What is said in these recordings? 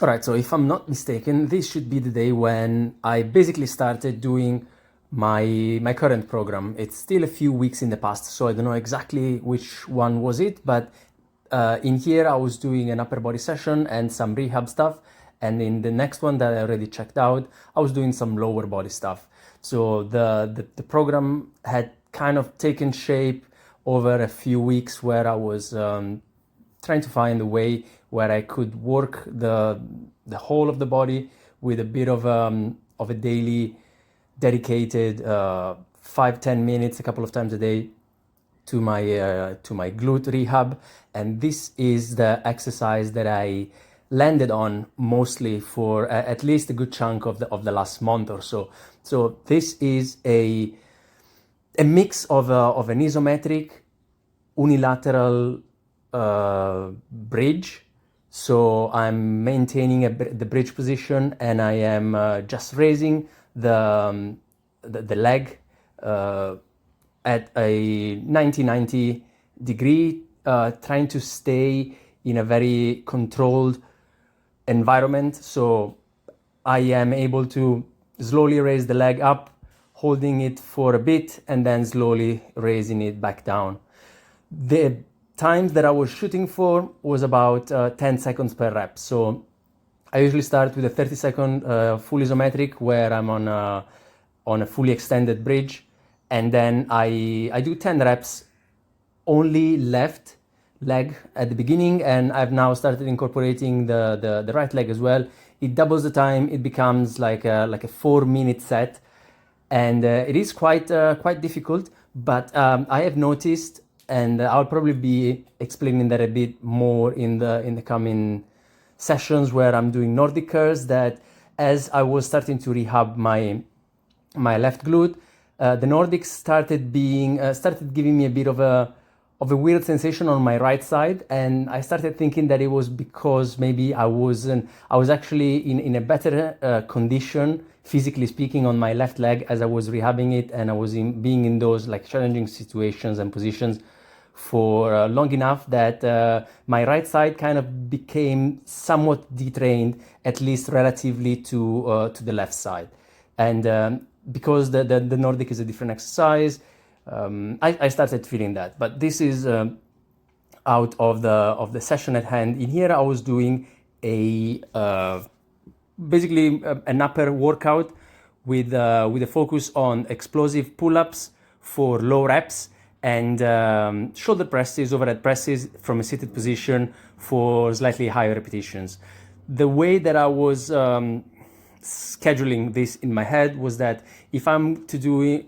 All right, so if I'm not mistaken, this should be the day when I basically started doing my current program. It's still a few weeks in the past, so I don't know exactly which one was it, but in here I was doing an upper body session and some rehab stuff, and in the next one that I already checked out, I was doing some lower body stuff. So the program had kind of taken shape over a few weeks where I was trying to find a way where I could work the whole of the body with a bit of a daily dedicated 5-10 minutes a couple of times a day to my glute rehab. And this is the exercise that I landed on mostly for at least a good chunk of the last month or so. So this is a mix of an isometric unilateral bridge. So I'm maintaining the bridge position, and I am just raising the leg at a 90 degree, trying to stay in a very controlled environment. So I am able to slowly raise the leg up, holding it for a bit, and then slowly raising it back down. The times that I was shooting for was about 10 seconds per rep. So I usually start with a 30-second full isometric where I'm on a fully extended bridge, and then I do 10 reps only left leg at the beginning, and I've now started incorporating the right leg as well. It doubles the time. It becomes like a 4-minute set, and it is quite difficult. But I have noticed, and I'll probably be explaining that a bit more in the coming sessions where I'm doing Nordic curls, that as I was starting to rehab my left glute, the Nordics started giving me a bit of a weird sensation on my right side, and I started thinking that it was because maybe I was actually in a better condition, physically speaking, on my left leg as I was rehabbing it, and I was being in those like challenging situations and positions for long enough that my right side kind of became somewhat detrained, at least relatively to the left side. And because the Nordic is a different exercise, I started feeling that. But this is out of the session at hand. In here I was doing basically an upper workout with a focus on explosive pull-ups for low reps, and shoulder presses, overhead presses from a seated position for slightly higher repetitions. The way that I was scheduling this in my head was that if I am to do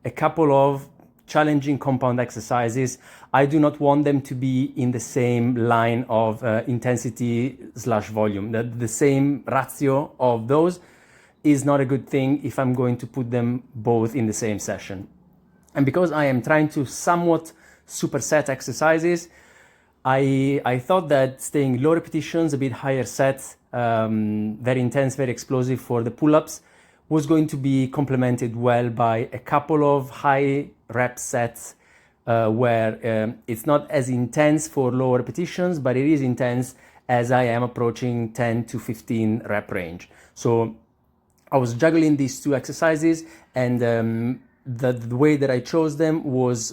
a couple of challenging compound exercises, I do not want them to be in the same line of intensity/volume. The same ratio of those is not a good thing if I'm going to put them both in the same session. And because I am trying to somewhat superset exercises, I thought that staying low repetitions, a bit higher sets, very intense, very explosive for the pull-ups, was going to be complemented well by a couple of high rep sets where it's not as intense for low repetitions, but it is intense as I am approaching 10 to 15 rep range. So I was juggling these two exercises, and the way that I chose them was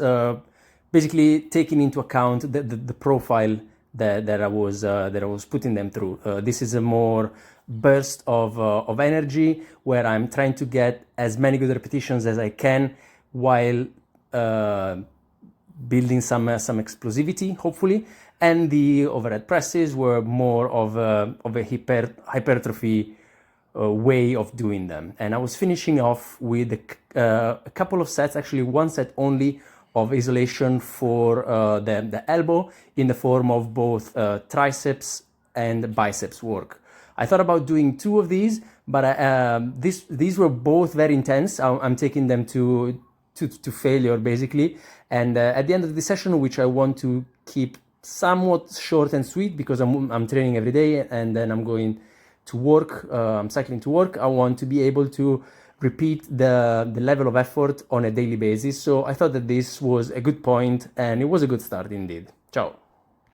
basically taking into account the profile that I was putting them through. This is a more burst of energy where I'm trying to get as many good repetitions as I can while building some explosivity, hopefully. And the overhead presses were more of a hypertrophy way of doing them. And I was finishing off with a couple of sets, actually one set only, of isolation for the elbow in the form of both triceps and biceps work. I thought about doing 2 of these, but these were both very intense. I'm taking them to failure, basically. And at the end of the session, which I want to keep somewhat short and sweet because I'm training every day, and then I'm going to work, I'm cycling to work, I want to be able to repeat the level of effort on a daily basis. So I thought that this was a good point, and it was a good start indeed. Ciao.